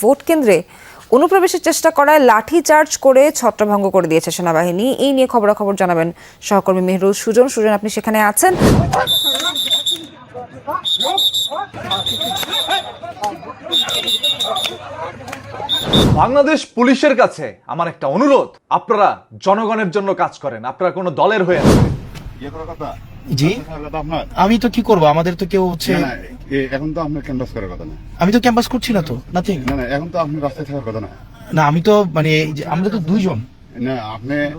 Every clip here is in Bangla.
ভোট কেন্দ্রে অনুপ্রবেশের চেষ্টা করায় লাঠিচার্জ করে ছত্রভঙ্গ করে দিয়েছে সেনাবাহিনী। এই নিয়ে খবরাখবর জানাবেন সহকর্মী মেহরুজ সুজন। সুজন, আপনি সেখানে আছেন? বাংলাদেশ পুলিশের কাছে আমার একটা অনুরোধ, আপনারা জনগণের জন্য কাজ করেন, আপনারা কোনো দলের হয়ে না। জি, আমি তো কি করব, আমাদের তো কেউ হচ্ছে এখন তো আপনার ক্যাম্পাস করার কথা না। আমি তো ক্যাম্পাস করছি না, তো নাথিং। না এখন তো আপনি রাস্তায় থাকার কথা না। না আমি তো মানে আমরা তো দুইজন। না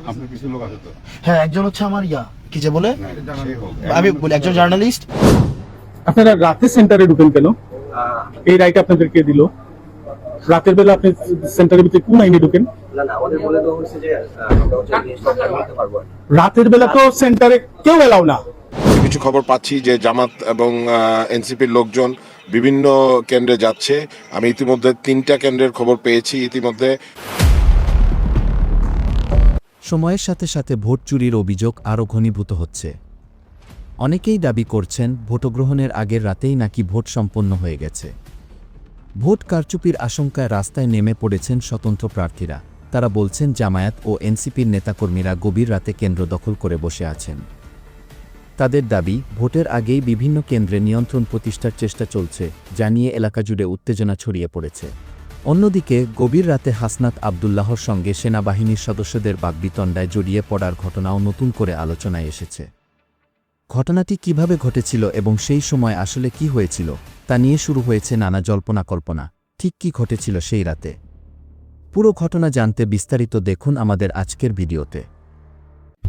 আপনার কিছু লোক আছে তো। হ্যাঁ, একজন হচ্ছে আমার কি যে বলে সে হোক। আমি বলি একজন জার্নালিস্ট। আপনারা রাতে সেন্টারে ঢুকেন কেন? এই রাইট আপনাদের কে দিল? রাতের বেলা আপনি সেন্টারের ভিতরে কোন আইনে ঢুকেন? রাতের বেলা তো সেন্টারে কেউ এলাও না। কিছু খবর পাচ্ছি যে জামাত এবং এনসিপির লোকজন বিভিন্ন কেন্দ্রে যাচ্ছে। আমি ইতিমধ্যে 3টা কেন্দ্রের খবর পেয়েছি। ইতিমধ্যে সময়ের সাথে সাথে ভোট চুরির অভিযোগ আরও ঘনীভূত হচ্ছে। অনেকেই দাবি করছেন ভোটগ্রহণের আগের রাতেই নাকি ভোট সম্পন্ন হয়ে গেছে। ভোট কারচুপির আশঙ্কায় রাস্তায় নেমে পড়েছেন স্বতন্ত্র প্রার্থীরা। তারা বলছেন জামায়াত ও এনসিপির নেতাকর্মীরা গভীর রাতে কেন্দ্র দখল করে বসে আছেন। তাদের দাবি, ভোটের আগেই বিভিন্ন কেন্দ্রে নিয়ন্ত্রণ প্রতিষ্ঠার চেষ্টা চলছে, যা নিয়ে এলাকা জুড়ে উত্তেজনা ছড়িয়ে পড়েছে। অন্যদিকে গভীর রাতে হাসনাত আবদুল্লাহর সঙ্গে সেনাবাহিনীর সদস্যদের বাকবিতণ্ডায় জড়িয়ে পড়ার ঘটনাও নতুন করে আলোচনায় এসেছে। ঘটনাটি কিভাবে ঘটেছিল এবং সেই সময় আসলে কি হয়েছিল তা নিয়ে শুরু হয়েছে নানা জল্পনা কল্পনা। ঠিক কি ঘটেছিল সেই রাতে? পুরো ঘটনা জানতে বিস্তারিত দেখুন আমাদের আজকের ভিডিওতে।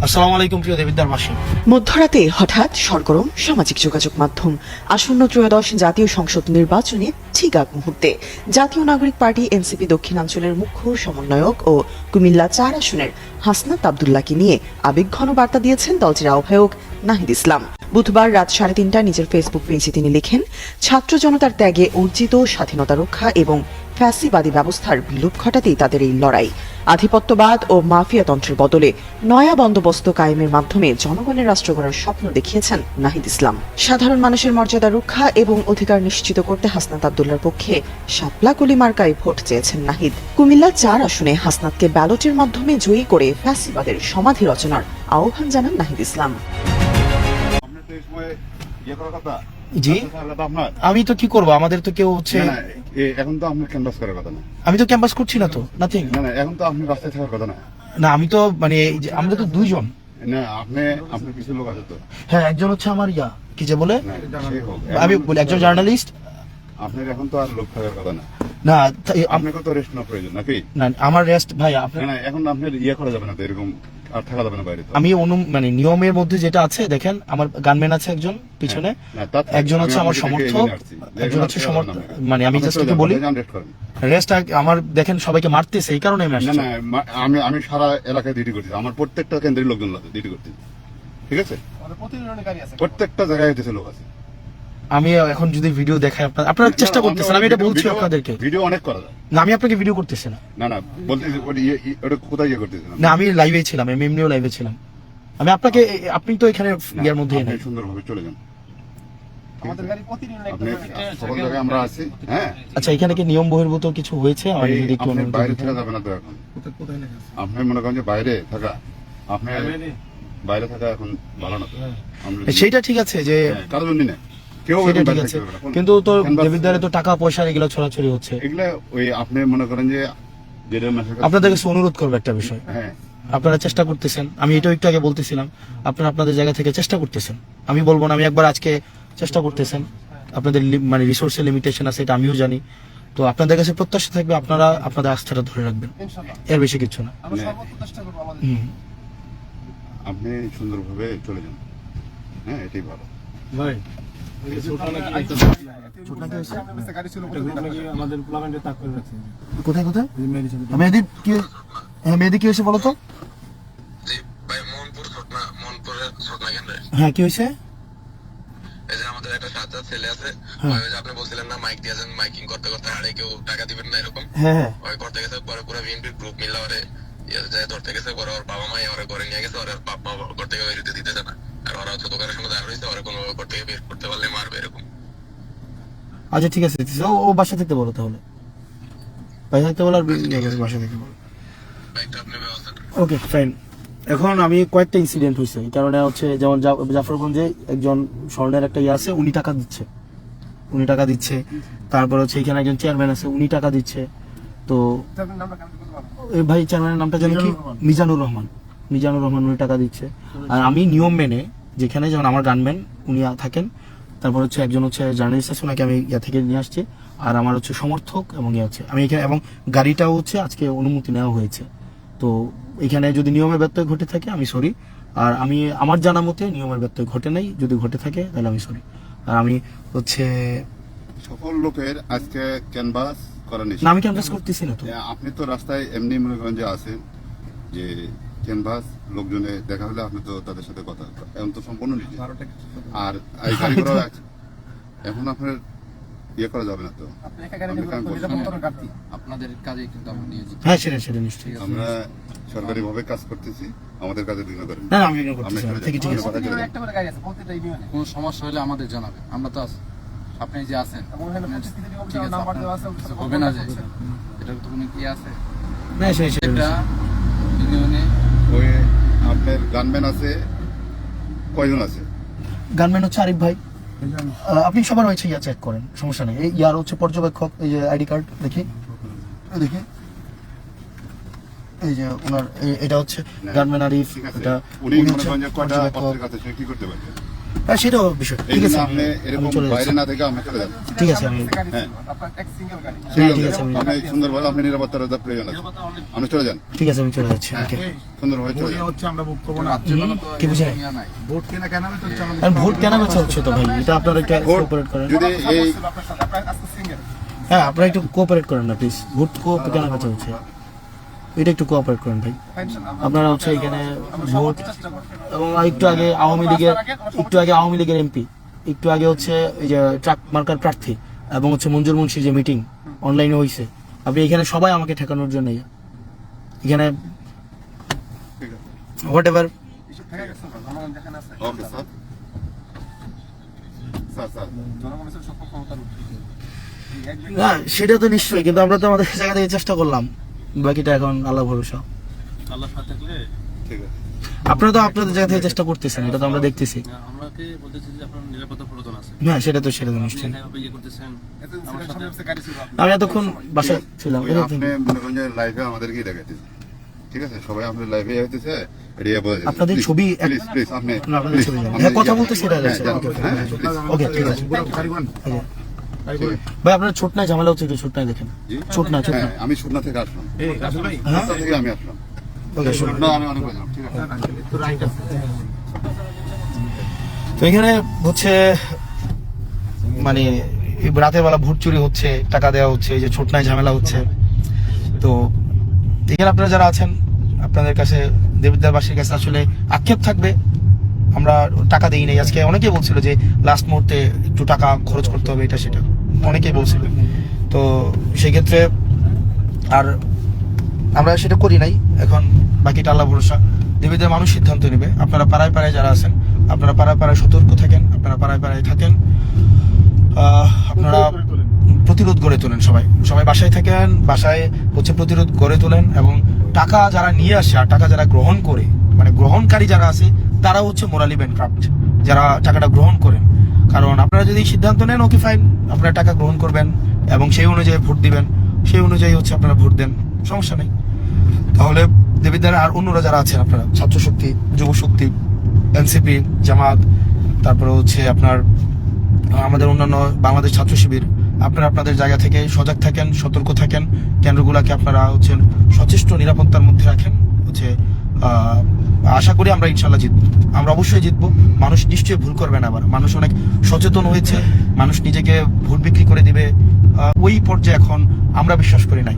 আসসালামু আলাইকুম প্রিয় দেবিদ্বারবাসী। মধ্যরাতে হঠাৎ সরগরম সামাজিক যোগাযোগ মাধ্যম। আসন্ন ত্রয়োদশ জাতীয় সংসদ নির্বাচনে ঠিক আগ মুহূর্তে জাতীয় নাগরিক পার্টি এনসিপি দক্ষিণাঞ্চলের মুখ্য সমন্বয়ক ও কুমিল্লা 4 আসনের হাসনাত আবদুল্লাহকে নিয়ে আবেগঘন বার্তা দিয়েছেন দলটির আহ্বায়ক নাহিদ ইসলাম। বুধবার রাত 3:30টায় নিজের ফেসবুক পেজে তিনি লিখেন, ছাত্র জনতার ত্যাগে অর্জিত স্বাধীনতা রক্ষা এবং ফ্যাসিবাদী ব্যবস্থার বিলোপ ঘটাতেই তাদের এই লড়াই। আধিপত্যবাদ ও মাফিয়াতন্ত্রের বদলে নয়া বন্দোবস্ত কায়েমের মাধ্যমে জনগণের রাষ্ট্র গড়ার স্বপ্ন দেখিয়েছেন নাহিদ ইসলাম। সাধারণ মানুষের মর্যাদা রক্ষা এবং অধিকার নিশ্চিত করতে হাসনাত আবদুল্লাহর পক্ষে শাপলা কলি মার্কায় ভোট চেয়েছেন নাহিদ। কুমিল্লা 4 আসনে হাসনাতকে ব্যালটের মাধ্যমে জয়ী করে ফ্যাসিবাদের সমাধি রচনার আহ্বান জানান নাহিদ ইসলাম। আপনার তো এই সময় করার কথা। জি, আপনার আমি তো কি করব, আমাদের তো কেউ হচ্ছে এখন তো আপনার ক্যাম্পাস করার কথা না। আমি তো ক্যাম্পাস করছি না, তো নাথিং। না এখন তো আপনি রাস্তায় থাকার কথা না। না আমি তো মানে আমরা তো দুইজন। না আপনার কিছু লোক আছে তো। হ্যাঁ, একজন হচ্ছে আমার কি যে বলে সে হোক। আমি বলি একজন জার্নালিস্ট। আপনার এখন তো আর লোক থাকার কথা না। না আপনাকে তো রেস্ট নেওয়া প্রয়োজন নাকি? না আমার রেস্ট ভাই আপনার। না এখন আপনার করা যাবে না তো, এরকম আর থাকা যাবে না বাইরে তো। আমি মানে নিয়মের মধ্যে যেটা আছে দেখেন, আমার গানম্যান আছে একজন পিছনে, একজন হচ্ছে আমার সমর্থক, একজন হচ্ছে মানে আমি জাস্ট একটু বলি রেস্ট আমার দেখেন সবাইকে মারতেছে, এই কারণে আমি আসছি। না আমি সারা এলাকায় ডিউটি করতেছি, আমার প্রত্যেকটা কেন্দ্রের লোকজন আছে ডিউটি করতেছি, ঠিক আছে? প্রত্যেকটা জায়গায় হইতেছে লোক আছে। আমি এখন যদি ভিডিও দেখাই আপনারা চেষ্টা করতেছেন, আমি এটা বলছি আপনাদেরকে। ভিডিও অনেক করা যায় না, আমি আপনাকে ভিডিও করতেছি না। না বলতেছি ওটা কোথায় করতেছি না, আমি লাইভে ছিলাম, আমি এমনিও লাইভে ছিলাম। আমি আপনাকে আপনি তো এখানে ইয়ার মধ্যে সুন্দরভাবে চলে যান। আমাদের গাড়ি প্রতিদিন সকল জায়গায় আমরা আছি। হ্যাঁ, আচ্ছা, এখানে কি নিয়ম বহির্ভূত কিছু হয়েছে? আমি যদি একটু বাইরে থাকা যাবে না তো এখন। আপনি মনে করেন যে বাইরে থাকা, আপনি বাইরে থাকা এখন ভালো না তো। সেইটা ঠিক আছে যে কারোর জন্য না, কেউ ঠিক আছে, কিন্তু তো দেবিদ্বারে তো টাকা পয়সা এগুলো ছড়াছড়ি হচ্ছে। এগুলা ওই আপনি মনে করেন যে আপনাদের কাছে অনুরোধ করবো একটা বিষয়। হ্যাঁ, আপনারা চেষ্টা করতেছেন, আমি এটাও একটু আগে বলতেছিলাম, আপনারা আপনাদের জায়গা থেকে চেষ্টা করতেছেন। আমি বলবো না, আমি একবার আজকে চেষ্টা করতেছেন। আপনাদের মানে রিসোর্সের লিমিটেশন আছে, এটা আমিও জানি। তো আপনাদের কাছে প্রত্যাশা থাকবে আপনারা আপনাদের আস্থাটা ধরে রাখবেন, এর বেশি কিছু না। আপনি সুন্দরভাবে চলে যান। হ্যাঁ, এটাই ভালো। ভাই কোথায় কোথায় মেয়েদের কি? হ্যাঁ, মেয়েদের কি হয়েছে বলো তো? হ্যাঁ, কি হয়েছে? এই যে আমাদের একটা সাজ্জাদ ছেলে আছে, ওই যে আপনি বলছিলেন না মাইক দিয়েছেন, মাইকিং করতে করতে হারে কেউ টাকা দিবেন না এরকম। হ্যাঁ, ওই করতে গেছে, পরে পুরো বিএনপির গ্রুপ মিলে ওরে যায় ধরতে গেছে, পরে ওর বাবা মাই ওরে ঘরে নিয়ে গেছে, ওর বাবা করতে গিয়ে বেরোতে দিতেছে না। আর ওরা হচ্ছে দোকানের সামনে দাঁড় রয়েছে, ওরা কোনো করতে গিয়ে বের করতে পারলে মারবে এরকম। আচ্ছা ঠিক আছে, ও বাসা থেকে বলো তাহলে। বাইরে থাকতে বলো আর বাসা থেকে বলো। বাইকটা আপনি ব্যবস্থা করেন। Okay fine. এখন আমি কয়েকটা ইনসিডেন্ট হয়েছে, এই কারণে হচ্ছে যেমন জাফরগঞ্জে একজন স্বর্ণের একটা ইয়ে আছে, উনি টাকা দিচ্ছে, তারপর হচ্ছে এখানে একজন চেয়ারম্যান আছে, উনি টাকা দিচ্ছে। তো এই ভাই চেয়ারম্যানের নামটা জানি কি, মিজানুর রহমান উনি টাকা দিচ্ছে। আর আমি নিয়ম মেনে, যেখানে যেমন আমার গানম্যান উনি থাকেন, তারপর হচ্ছে একজন হচ্ছে জার্নালিস্ট আছে, ওনাকে আমি ইয়া থেকে নিয়ে আসছি, আর আমার হচ্ছে সমর্থক এবং ইয়ে আছে আমি এখানে, এবং গাড়িটাও হচ্ছে আজকে অনুমতি নেওয়া হয়েছে। তো এখানে যদি নিয়মের ব্যত্যয় ঘটে থাকে আমি সরি, আর আমি আমার জানা মতে নিয়মের ব্যত্যয় ঘটে নাই, যদি ঘটে থাকে তাহলে আমি সরি। আর আমি হচ্ছে সকল লোকের আজকে ক্যানভাস করা নিষেধ। না, আমি ক্যানভাস করতেছি না তো। আপনি তো রাস্তায় এমনি মনে করেন যে আছেন যে ক্যানভাস লোকজনে দেখা হলে আপনি তো তাদের সাথে কথা, এখন তো সম্পূর্ণ নিজে আর এই গাড়ি করা আছে। এখন আপনার ইয়ে করা যাবে না তো, আপনাদের কাজে কিন্তু আমরা নিয়ে যাচ্ছি। হ্যাঁ সেটা নিশ্চয়ই। আমরা সরকারি ভাবে কাজ করতেছি, আমাদের কাজে বিঘ্ন করেন না আমি এটা করতেছি না। ঠিক আছে কোনো সমস্যা হলে আমাদের জানাবে, আমরা তো আছি, আপনি যে আছেন ঠিক আছে, হবে না যে এটা তো কোনো কি আছে না সেটা এটা ইউনিয়নে। ওই আপনার গানম্যান আছে কয়জন আছে? গানম্যান হচ্ছে আরিফ ভাই। আপনি সবার হয়েছে ইয়া চেক করেন, সমস্যা নেই। এই ইয়ার হচ্ছে পর্যবেক্ষক, এই যে আইডি কার্ড দেখি, এই যে ওনার এটা হচ্ছে গানম্যান আরিফ, ঠিক আছে, এটা উনি মনে হচ্ছে করেন যে কয়টা পর্যবেক্ষক। পত্রের কাছে সে কি করতে পারবে? হ্যাঁ সেটাও বিষয়। এই ঠিক জন্য আছে আপনি এরকম আমি চলে বাইরে যাচ্ছি। না থেকে আমরা চলে যাবো। ঠিক আছে আমি হ্যাঁ ঠিক আছে আপনি সুন্দরভাবে আপনি নিরাপত্তার প্রয়োজন আছে, আপনি চলে যান। ঠিক আছে আমি চলে যাচ্ছি। ওকে সুন্দরভাবে চলে যান। কি বুঝে ভোট কেন বেচা হচ্ছে তো ভাই, এটা আপনারা একটু কোঅপারেট করেন। যদি এই হ্যাঁ আপনারা একটু কোঅপারেট করেন না প্লিজ। ভোট কেন বেচা হচ্ছে এটা একটু কোঅপারেট করেন ভাই। আপনারা হচ্ছে এখানে ভোট, এবং একটু আগে আওয়ামী লীগের এমপি, একটু আগে হচ্ছে এই যে ট্রাক মার্কার প্রার্থী এবং হচ্ছে মঞ্জুর মুন্সির যে মিটিং অনলাইনে হয়েছে, আপনি এখানে সবাই আমাকে ঠেকানোর জন্য এখানে হোয়াট এভার। ওকে স্যার, না সেটা তো নিশ্চয়ই, কিন্তু আমরা তো আমাদের জায়গা থেকে চেষ্টা করলাম, বাকিটা এখন আল্লাহ ভরসা। ঠিক আছে। আপনারা তো আপনাদের জায়গা থেকে চেষ্টা করতেছেন, এটা তো আমরা দেখতেছি। আমাকে বলতেছি যে আপনার নিরাপত্তা প্রয়োজন আছে, হ্যাঁ সেটা তো নিশ্চয়ই। ইয়ে করতেছেন আমার সাথে আমি এতক্ষণ বাসায় ছিলাম। ওই আপনি মনে করেন যে লাইভে আমাদেরকেই দেখাইতেছে, ঠিক আছে, সবাই আমাদের লাইভে হইতেছে, এটা বোঝা যায়। আপনাদের ছবি প্লিজ প্লিজ আপনি না, আপনাদের ছবি জানি। হ্যাঁ কথা বলতে সেটা যাচ্ছে। ওকে ঠিক আছে ভাই, আপনার ছোট নাই ঝামেলা হচ্ছে, একটু ছোট নাই দেখেন। ছোট না হ্যাঁ, আমি সুটনা থেকে আসলাম, সুটনা থেকে আমি আসলাম। ওকে শুনুন। না আমি অনেক বললাম, ঠিক আছে। তো এখানে হচ্ছে মানে এই রাতের বেলা ভোট চুরি হচ্ছে, টাকা দেওয়া হচ্ছে, এই যে ছোট নাই ঝামেলা হচ্ছে। তো এখানে আপনারা যারা আছেন, আপনাদের কাছে দেবিদ্বারবাসীর কাছে আসলে আক্ষেপ থাকবে, আমরা টাকা দিই নাই। আজকে অনেকেই বলছিল যে লাস্ট মুহূর্তে একটু টাকা খরচ করতে হবে, এটা সেটা অনেকেই বলছিল। তো সেক্ষেত্রে আর আমরা সেটা করি নাই। এখন বাকিটা আল্লাহ ভরসা, দেবীদের মানুষ সিদ্ধান্ত নেবে। আপনারা পাড়ায় পাড়ায় যারা আছেন, আপনারা পাড়ায় পাড়ায় সতর্ক থাকেন, আপনারা পাড়ায় পাড়ায় থাকেন, আপনারা প্রতিরোধ গড়ে তোলেন। সবাই বাসায় থাকেন, বাসায় হচ্ছে প্রতিরোধ গড়ে তোলেন। এবং টাকা যারা নিয়ে আসে আর টাকা যারা গ্রহণ করে, মানে গ্রহণকারী যারা আছে, তারা হচ্ছে মোরালি ব্যানক্রাফট, যারা টাকাটা গ্রহণ করেন। কারণ আপনারা যদি সিদ্ধান্ত নেন, ওকে ফাইন, আপনারা টাকা গ্রহণ করবেন এবং সেই অনুযায়ী ভোট দিবেন, সেই অনুযায়ী হচ্ছে আপনারা ভোট দেন, সমস্যা নেই। তাহলে দেবিদ্বার আর অন্যরা যারা আছেন, আপনারা ছাত্র শক্তি, যুব শক্তি, এনসিপি, জামাত, তারপরে হচ্ছে আপনার আমাদের অন্যান্য বাংলাদেশ ছাত্র শিবির, আপনারা আপনাদের জায়গা থেকে সজাগ থাকেন, সতর্ক থাকেন, কেন্দ্রগুলোকে আপনারা হচ্ছে সচেষ্ট নিরাপত্তার মধ্যে রাখেন। হচ্ছে আশা করি আমরা ইনশাল্লাহ জিতবো, আমরা অবশ্যই জিতবো। মানুষ নিশ্চয়ই ভুল করবে না, আবার মানুষ অনেক সচেতন হয়েছে, মানুষ নিজেকে ভোট বিক্রি করে দিবে ওই পর্যায়ে এখন আমরা বিশ্বাস করি নাই।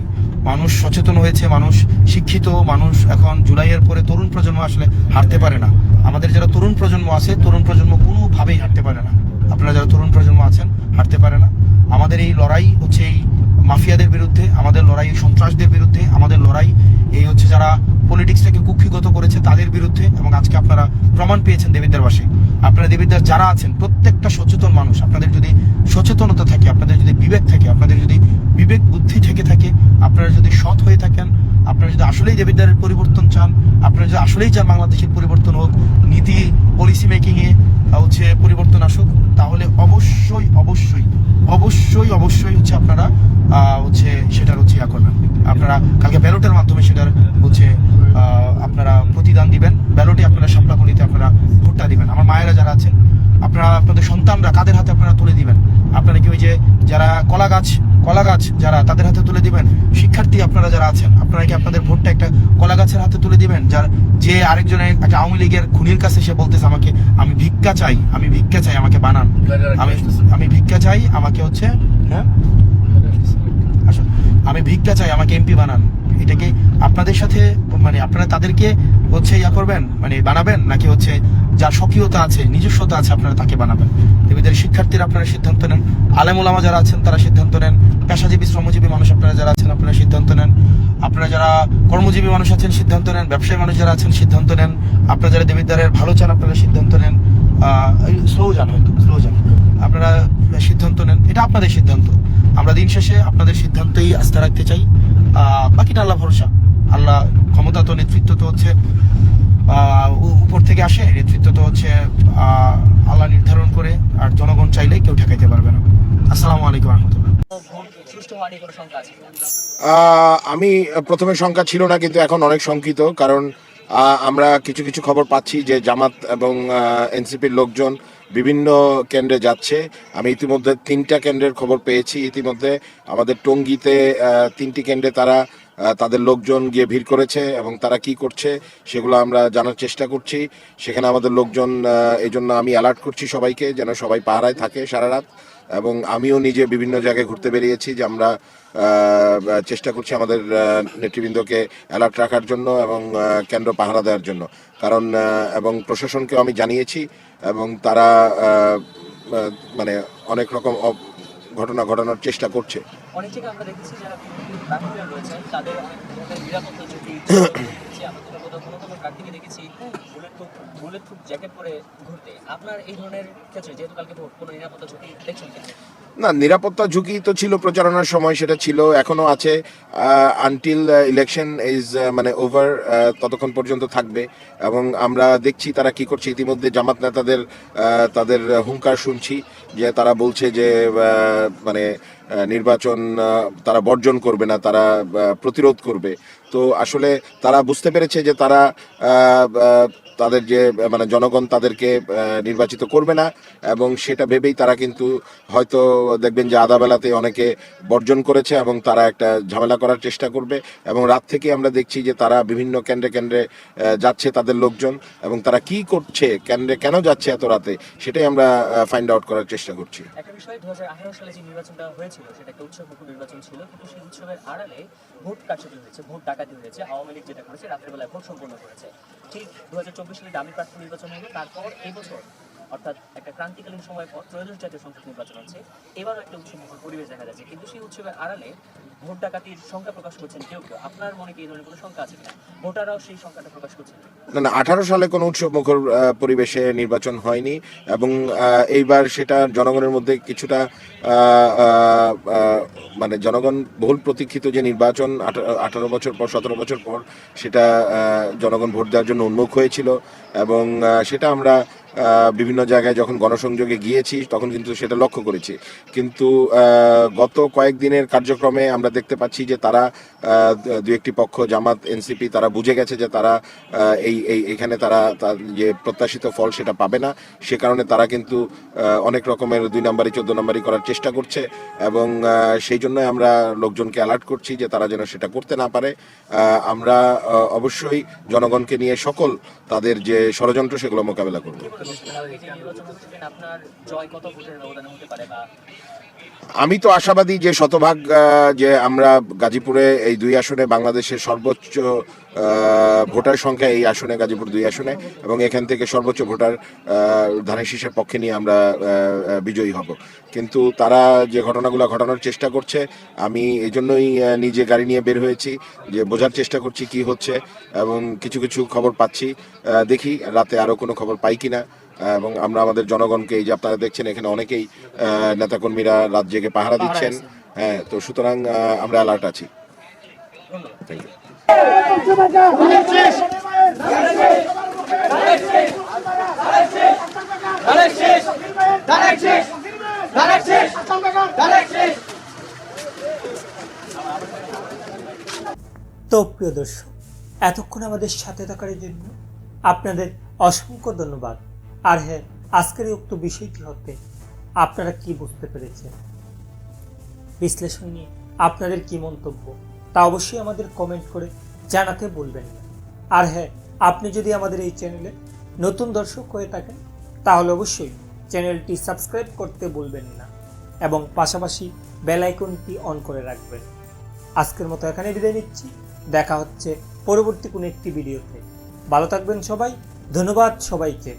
মানুষ সচেতন হয়েছে, মানুষ শিক্ষিত, মানুষ এখন জুলাইয়ের পরে তরুণ প্রজন্ম আসলে হারতে পারে না। আমাদের যারা তরুণ প্রজন্ম আছে, তরুণ প্রজন্ম কোনোভাবেই হারতে পারে না। আপনারা যারা তরুণ প্রজন্ম আছেন, হারতে পারে না। আমাদের এই লড়াই হচ্ছে এই মাফিয়াদের বিরুদ্ধে, আমাদের লড়াই সন্ত্রাসদের বিরুদ্ধে, আমাদের লড়াই এই হচ্ছে যারা পলিটিক্সটাকে কুক্ষিগত করেছে, হচ্ছে তাদের বিরুদ্ধে, এবং আজকে আপনারা প্রমাণ পেয়েছেন দেবিদ্বারবাসী। আপনারা দেবিদ্বার যারা আছেন প্রত্যেকটা সচেতন মানুষ, আপনাদের যদি সচেতনতা থাকে, আপনাদের যদি বিবেক থাকে, আপনাদের যদি বিবেক বুদ্ধি থেকে থাকে, আপনারা যদি সৎ হয়ে থাকেন, আপনারা যদি আসলেই দেবিদ্বারের পরিবর্তন চান, আপনারা যদি আসলেই চান বাংলাদেশের পরিবর্তন হোক, নীতি পলিসি মেকিংয়ে হচ্ছে পরিবর্তন আসুক, তাহলে অবশ্যই অবশ্যই অবশ্যই অবশ্যই হচ্ছে আপনারা হচ্ছে সেটার হচ্ছে ইয়া করবেন। আপনারা কালকে ব্যালটের মাধ্যমে সেটার হচ্ছে আপনারা প্রতিদান দিবেন। ব্যালটে আপনারা শাপলাকলিতে আপনারা ভোটটা দিবেন। আমার মায়েরা যারা আছেন, আপনারা আপনাদের সন্তানরা কাদের হাতে আপনারা তুলে দিবেন? আপনারা কি ওই যে যারা কলা গাছ যারা তাদের হাতে তুলে দিবেন? শিক্ষার্থী আপনারা যারা আছেন, আপনারা কি আপনাদের ভোটটা একটা কলা গাছের হাতে তুলে দিবেন? যার যে আরেকজনের একটা আওয়ামী লীগের খুনির কাছে সে বলতেছে আমাকে আমি ভিক্ষা চাই আমাকে বানান, আমি ভিক্ষা চাই আমাকে হচ্ছে হ্যাঁ আসুন আমি ভিক্ষা চাই আমাকে এমপি বানান। এটাকে আপনাদের সাথে মানে আপনারা তাদেরকে হচ্ছে ইয়া করবেন, মানে বানাবেন, নাকি হচ্ছে যার স্বকীয়তা আছে নিজস্বতা আছে আপনারা তাকে বানাবেন? এদের শিক্ষার্থীরা আপনারা সিদ্ধান্ত নেন, আলেম ওলামা যারা আছেন তারা সিদ্ধান্ত নেন, পেশাজীবী শ্রমজীবী মানুষ আপনারা যারা আছেন আপনারা সিদ্ধান্ত নেন, আপনারা যারা কর্মজীবী মানুষ আছেন সিদ্ধান্ত নেন, ব্যবসায়ী মানুষ যারা আছেন সিদ্ধান্ত নেন, আপনারা যারা দেবিদ্বারের ভালো চান আপনারা সিদ্ধান্ত নেন। স্লো যান আপনারা সিদ্ধান্ত নেন, এটা আপনাদের সিদ্ধান্ত। আমরা দিন শেষে আপনাদের সিদ্ধান্তেই আস্থা রাখতে চাই। বাকিটা আল্লাহ ভরসা। আল্লাহ ক্ষমতা তো নেতৃত্ব তো হচ্ছে উপর থেকে আসে, নেতৃত্ব তো হচ্ছে আল্লাহ নির্ধারণ করে, আর জনগণ চাইলে কেউ ঠেকাইতে পারবে না। আসসালামু আলাইকুম রহমতুল্লাহ। আমি প্রথমে শঙ্কা ছিল না, কিন্তু এখন অনেক শঙ্কিত, কারণ আমরা কিছু কিছু খবর পাচ্ছি যে জামাত এবং এনসিপির লোকজন বিভিন্ন কেন্দ্রে যাচ্ছে। আমি ইতিমধ্যে 3টা কেন্দ্রের খবর পেয়েছি। ইতিমধ্যে আমাদের টঙ্গীতে 3টি কেন্দ্রে তারা তাদের লোকজন গিয়ে ভিড় করেছে, এবং তারা কি করছে সেগুলো আমরা জানার চেষ্টা করছি। সেখানে আমাদের লোকজন, এই জন্য আমি অ্যালার্ট করছি সবাইকে যেন সবাই পাহারায় থাকে সারা রাত, এবং আমিও নিজে বিভিন্ন জায়গায় ঘুরতে বেরিয়েছি যে আমরা চেষ্টা করছি আমাদের নেতৃবৃন্দকে অ্যালার্ট রাখার জন্য এবং কেন্দ্র পাহারা দেওয়ার জন্য, কারণ এবং প্রশাসনকেও আমি জানিয়েছি, এবং তারা মানে অনেক রকম ঘটনা ঘটানোর চেষ্টা করছে। অনেক জায়গায় আমরা দেখেছি যারা প্রার্থীরা রয়েছেন তাদের নিরাপত্তা ঝুঁকি কোনো প্রার্থীকে দেখেছি বুলেট প্রুফ জ্যাকেট পরে ঘুরতে। আপনার এই ধরনের ক্ষেত্রে যেহেতু কালকে ভোট, কোনো নিরাপত্তা ঝুঁকি দেখছেন কিনা? না, নিরাপত্তা ঝুঁকি তো ছিল প্রচারণার সময়, সেটা ছিল, এখনো আছে। আনটিল ইলেকশন ইজ মানে ওভার, ততক্ষণ পর্যন্ত থাকবে। এবং আমরা দেখছি তারা কি করছে। ইতিমধ্যে জামাত নেতাদের তাদের হুঙ্কার শুনছি যে তারা বলছে যে মানে নির্বাচন তারা বর্জন করবে না, তারা প্রতিরোধ করবে। তো আসলে তারা বুঝতে পেরেছে যে তারা তাদের যে মানে জনগণ তাদেরকে নির্বাচিত করবে না, এবং সেটা ভেবেই তারা কিন্তু হয়তো দেখবেন যে আধাবেলাতে অনেকে বর্জন করেছে, এবং তারা একটা ঝামেলা করার চেষ্টা করবে। এবং রাত থেকে আমরা দেখছি যে তারা বিভিন্ন কেন্দ্রে কেন্দ্রে যাচ্ছে তাদের লোকজন, এবং তারা কি করছে, কেন্দ্রে কেন যাচ্ছে এত রাতে, সেটাই আমরা ফাইন্ড আউট করার চেষ্টা করছি। একটা বিষয়, 2018 সালে যে নির্বাচনটা হয়েছিল সেটা একটা উৎসবমুখর নির্বাচন ছিল, কিন্তু সেই উৎসবের আড়ালে ভোট কারচুপি হয়েছে, ভোট ডাকাতি হয়েছে। আওয়ামী লীগ যেটা করেছে রাত্রের বেলায় ভোট সম্পন্ন করেছে। ঠিক 2024 সালে দামি প্রার্থী নির্বাচন হলো, তারপর এই বছর অর্থাৎ একটা ক্রান্তিকালীন সময় পর ত্রয়োদশ জাতীয় সংসদ নির্বাচন হচ্ছে। এবারও একটা উৎসবমুখর পরিবেশ দেখা যাচ্ছে, কিন্তু সেই উৎসবের আড়ালে ভোট ডাকাতির সংখ্যা প্রকাশ করছেন কেউ কেউ। আপনার মনে কি এই ধরনের কোনো সংখ্যা আছে কিনা? ভোটাররাও সেই সংখ্যাটা প্রকাশ করছেন? না, 18 সালে কোনো উৎসবমুখর পরিবেশে নির্বাচন হয়নি, এবং এইবার সেটা জনগণের মধ্যে কিছুটা মানে জনগণ বহুল প্রতীক্ষিত যে নির্বাচন 18 বছর পর 17 বছর পর সেটা জনগণ ভোট দেওয়ার জন্য উন্মুখ হয়েছিল। এবং সেটা আমরা বিভিন্ন জায়গায় যখন গণসংযোগে গিয়েছি তখন কিন্তু সেটা লক্ষ্য করেছি। কিন্তু গত কয়েকদিনের কার্যক্রমে আমরা দেখতে পাচ্ছি যে তারা দু একটি পক্ষ, জামাত, এনসিপি, তারা বুঝে গেছে যে তারা এইখানে তারা যে প্রত্যাশিত ফল সেটা পাবে না। সে কারণে তারা কিন্তু অনেক রকমের 2 নম্বরি 14 নম্বরি করার চেষ্টা করছে, এবং সেই জন্য আমরা লোকজনকে অ্যালার্ট করছি যে তারা যেন সেটা করতে না পারে। আমরা অবশ্যই জনগণকে নিয়ে সকল তাদের যে ষড়যন্ত্র সেগুলো মোকাবেলা করব। করে বলছেন এই যে নির্বাচন হচ্ছে আপনার জয় কত ভোটের ব্যবধানে হতে পারে বা আমি তো আশাবাদী যে শতভাগ যে আমরা গাজীপুরে এই 2 আসনে বাংলাদেশের সর্বোচ্চ ভোটার সংখ্যা এই আসনে, গাজীপুর 2 আসনে, এবং এখান থেকে সর্বোচ্চ ভোটার ধানের শীষের পক্ষে নিয়ে আমরা বিজয়ী হব। কিন্তু তারা যে ঘটনাগুলো ঘটানোর চেষ্টা করছে, আমি এই জন্যই নিজে গাড়ি নিয়ে বের হয়েছি, যে বোঝার চেষ্টা করছি কি হচ্ছে, এবং কিছু কিছু খবর পাচ্ছি। দেখি রাতে আরও কোনো খবর পাই কিনা। এবং আমরা আমাদের জনগণকে, এই যে আপনারা দেখছেন এখানে অনেকেই নেতাকর্মীরা রাত জেগে পাহারা দিচ্ছেন। হ্যাঁ, তো সুতরাং আমরা অ্যালার্ট আছি। Thank you. তো প্রিয় দর্শক, এতক্ষণ আমাদের সাথে থাকার জন্য আপনাদের অসংখ্য ধন্যবাদ। আর হ্যাঁ, আজকের এই উক্ত বিষয়টি হতে আপনারা কি বুঝতে পেরেছেন, বিশ্লেষণ নিয়ে আপনাদের কি মন্তব্য, তা অবশ্যই আমাদের কমেন্ট করে জানাতে ভুলবেন না। আর হ্যাঁ, আপনি যদি আমাদের এই চ্যানেলে নতুন দর্শক হয়ে থাকেন তাহলে অবশ্যই চ্যানেলটি সাবস্ক্রাইব করতে ভুলবেন না এবং পাশাপাশি বেল আইকনটি অন করে রাখবেন। আজকের মতো এখানে বিদায় নিচ্ছি, দেখা হচ্ছে পরবর্তী কোনো একটি ভিডিওতে। ভালো থাকবেন সবাই, ধন্যবাদ সবাইকে।